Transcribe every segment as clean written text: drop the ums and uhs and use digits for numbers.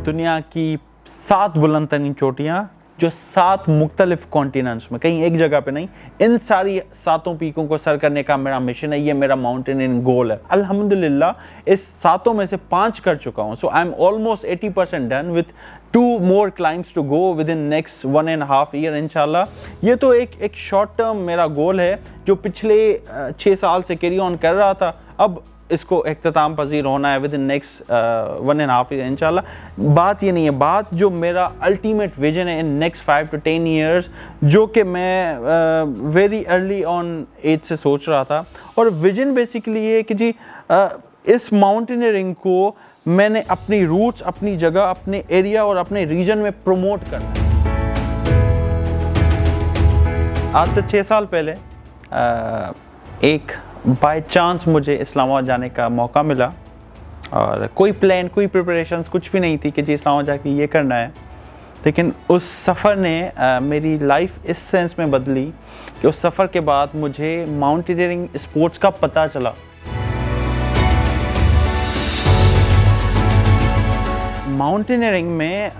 दुनिया की 7 बुलंद तरीन चोटियाँ जो 7 मुख्तलिफ कॉन्टिनेंट्स में, कहीं एक जगह पे नहीं, इन सारी 7 पीकों को सर करने का मेरा मिशन है। ये मेरा माउंटेनियरिंग गोल है। अल्हम्दुलिल्लाह इस 7 में से 5 कर चुका हूँ। So I am almost 80% done with 2 more climbs to go within next 1.5 year इंशाल्लाह। ये तो एक शॉर्ट टर्म मेरा गोल है जो पिछले 6 साल से कैरी ऑन कर रहा था। अब इसको इख्तिताम पजीर होना है विद इन नेक्स्ट 1.5 ईयर इंशाल्लाह। बात ये नहीं है, बात जो मेरा अल्टीमेट विजन है इन नेक्स्ट 5 to 10 ईयर्स, जो कि मैं वेरी अर्ली ऑन एज से सोच रहा था। और विजन बेसिकली ये है कि जी इस माउंटेनियरिंग को मैंने अपनी रूट्स, अपनी जगह, अपने एरिया और अपने रीजन में प्रमोट करना है। आज से 6 साल पहले एक बाय चांस मुझे इस्लामाबाद जाने का मौका मिला और कोई प्लान, कोई प्रिपरेशंस कुछ भी नहीं थी कि जी इस्लामाबाद जाके ये करना है। लेकिन उस सफ़र ने मेरी लाइफ इस सेंस में बदली कि उस सफ़र के बाद मुझे माउंटेनियरिंग स्पोर्ट्स का पता चला। माउंटेनियरिंग में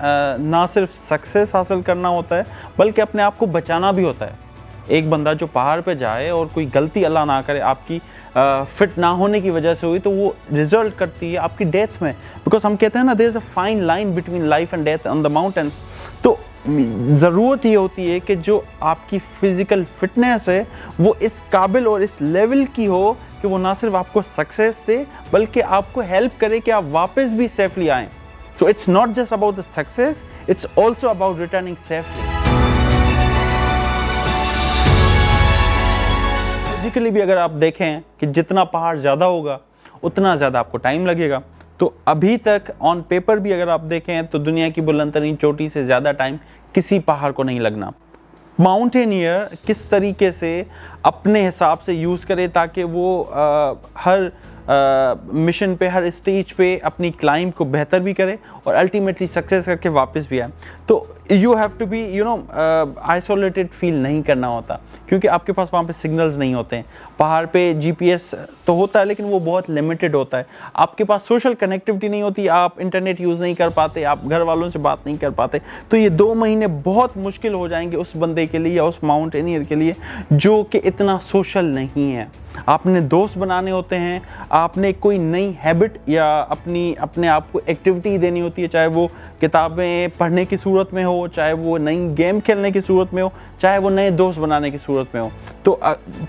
ना सिर्फ सक्सेस हासिल करना होता है बल्कि अपने आप को बचाना भी होता है। एक बंदा जो पहाड़ पे जाए और कोई गलती अल्लाह ना करे आपकी फिट ना होने की वजह से हुई, तो वो रिजल्ट करती है आपकी डेथ में। बिकॉज हम कहते हैं ना, there is a fine line between life and death on the mountains. तो ज़रूरत ये होती है कि जो आपकी फिज़िकल फिटनेस है वो इस काबिल और इस लेवल की हो कि वो ना सिर्फ आपको सक्सेस दे बल्कि आपको हेल्प करे कि आप वापस भी सेफली आएँ। So it's not just about the success, it's also about returning safely. Physically भी अगर आप देखें कि जितना पहाड़ ज़्यादा होगा उतना ज़्यादा आपको टाइम लगेगा। तो अभी तक ऑन पेपर भी अगर आप देखें तो दुनिया की बुलंद तरीन चोटी से ज़्यादा टाइम किसी पहाड़ को नहीं लगना। माउंटेनियर किस तरीके से अपने हिसाब से यूज़ करे ताकि वो हर मिशन पे, हर स्टेज पे अपनी क्लाइंब को बेहतर भी करे और अल्टीमेटली सक्सेस करके वापस भी आए। तो you have to be isolated feel नहीं करना होता, क्योंकि आपके पास वहाँ पे सिग्नल्स नहीं होते हैं। पहाड़ पे जीपीएस तो होता है लेकिन वो बहुत लिमिटेड होता है। आपके पास सोशल कनेक्टिविटी नहीं होती, आप इंटरनेट यूज़ नहीं कर पाते, आप घर वालों से बात नहीं कर पाते। तो ये 2 महीने बहुत मुश्किल हो जाएंगे उस बंदे के लिए या उस माउंटेनियर के लिए जो कि इतना सोशल नहीं है। आपने दोस्त बनाने होते हैं, आपने कोई नई हैबिट या अपने आप को एक्टिविटी देनी होती है, चाहे वो किताबें पढ़ने की सूरत में हो, चाहे वो नई गेम खेलने की सूरत में हो, चाहे वो नए दोस्त बनाने की सूरत में हो। तो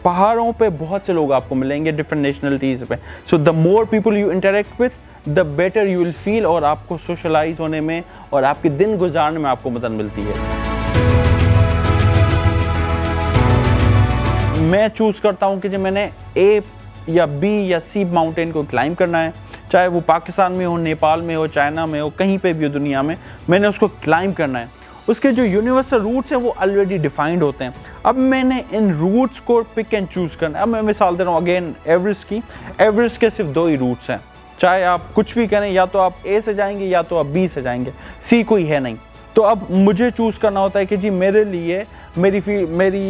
पहाड़ों पे बहुत से लोग आपको मिलेंगे डिफरेंट नेशनलिटीज़ पे। So the more people you interact with the better you will feel, और आपको सोशलाइज होने में और आपके दिन गुजारने में आपको मदद मिलती है। मैं चूज़ करता हूँ कि जब मैंने ए या बी या सी माउंटेन को क्लाइंब करना है, चाहे वो पाकिस्तान में हो, नेपाल में हो, चाइना में हो, कहीं पे भी हो दुनिया में, मैंने उसको क्लाइंब करना है। उसके जो यूनिवर्सल रूट्स हैं वो ऑलरेडी डिफाइंड होते हैं। अब मैंने इन रूट्स को पिक एंड चूज़ करना है। अब मैं मिसाल दे रहा हूँ अगेन एवरेस्ट की। एवरेस्ट के सिर्फ 2 ही रूट्स हैं, चाहे आप कुछ भी करें, या तो आप ए से जाएंगे या तो आप बी से जाएंगे, सी कोई है नहीं। तो अब मुझे चूज़ करना होता है कि जी मेरे लिए मेरी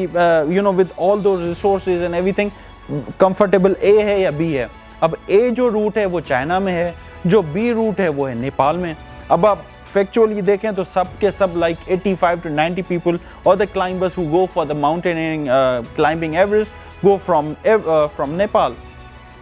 विद ऑल दो रिसोर्सेज एंड एवरीथिंग कंफर्टेबल ए है या बी है। अब ए जो रूट है वो चाइना में है, जो बी रूट है वो है नेपाल में। अब आप फैक्चुअली देखें तो सब के सब लाइक 85 to 90 पीपल और the climbers who go for the mountaineering climbing Everest go from Nepal.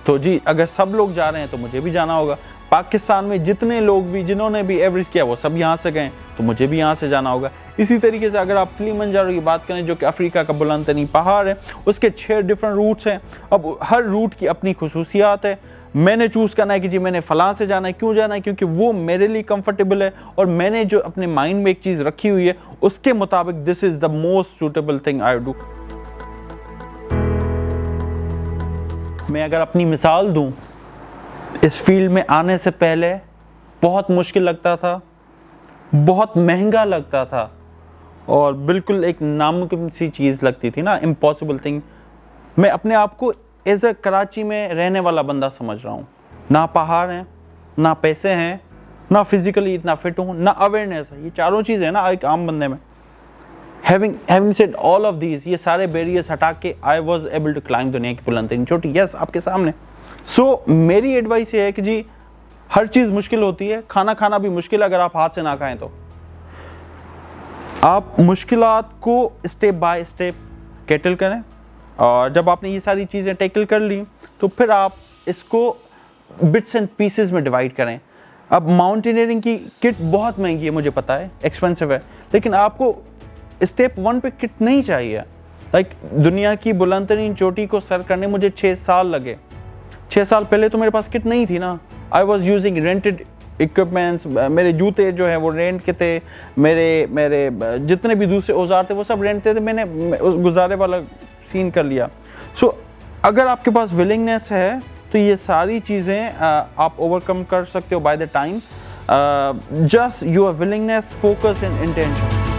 तो जी अगर सब लोग जा रहे हैं तो मुझे भी जाना होगा। पाकिस्तान में जितने लोग भी जिन्होंने भी एवरेस्ट किया वो सब यहाँ से गए, तो मुझे भी यहाँ से जाना होगा। इसी तरीके से अगर आप किलिमंजारो की बात करें जो कि अफ्रीका का बुलंद तरीन पहाड़ है, उसके 6 डिफरेंट रूट्स हैं। अब हर रूट की अपनी खुसूसियात है। मैंने चूज़ करना है कि जी मैंने फ़लाँ से जाना है। क्यों जाना है? क्योंकि वो मेरे लिए कंफर्टेबल है और मैंने जो अपने माइंड में एक चीज़ रखी हुई है उसके मुताबिक this is the most suitable thing I do. मैं अगर अपनी मिसाल दूँ, इस फील्ड में आने से पहले बहुत मुश्किल लगता था, बहुत महंगा लगता था और बिल्कुल एक नामुमकिन सी चीज़ लगती थी ना, इम्पॉसिबल थिंग। मैं अपने आप को एज ए कराची में रहने वाला बंदा समझ रहा हूँ। ना पहाड़ हैं, ना पैसे हैं, ना फिजिकली इतना फिट हूँ, ना अवेयरनेस है। ये चारों चीज़ें हैं ना एक आम बंदे में। Having said all of these, ये सारे बैरियर्स हटा के I was able to climb दुनिया की बुलंद तरीन चोटी। यस, आपके सामने। सो मेरी एडवाइस ये है कि जी हर चीज़ मुश्किल होती है, खाना खाना भी मुश्किल है अगर आप हाथ से ना खाएं तो। आप मुश्किलात को स्टेप बाय स्टेप टैकल करें, और जब आपने ये सारी चीज़ें टैकल कर ली तो फिर आप इसको बिट्स एंड पीसेस में डिवाइड करें। अब माउंटेनियरिंग की किट बहुत महंगी है, मुझे पता है, एक्सपेंसिव है, लेकिन आपको स्टेप 1 पे किट नहीं चाहिए। लाइक दुनिया की बुलंद तरीन चोटी को सर करने मुझे 6 साल लगे। 6 साल पहले तो मेरे पास किट नहीं थी ना। I was using rented equipments, मेरे जूते जो हैं वो रेंट के थे, मेरे जितने भी दूसरे औजार थे वो सब रेंट थे, तो मैंने उस गुजारे वाला सीन कर लिया। सो अगर आपके पास विलिंगनेस है तो ये सारी चीज़ें आप ओवरकम कर सकते हो by the time. Just your willingness, focus and intention.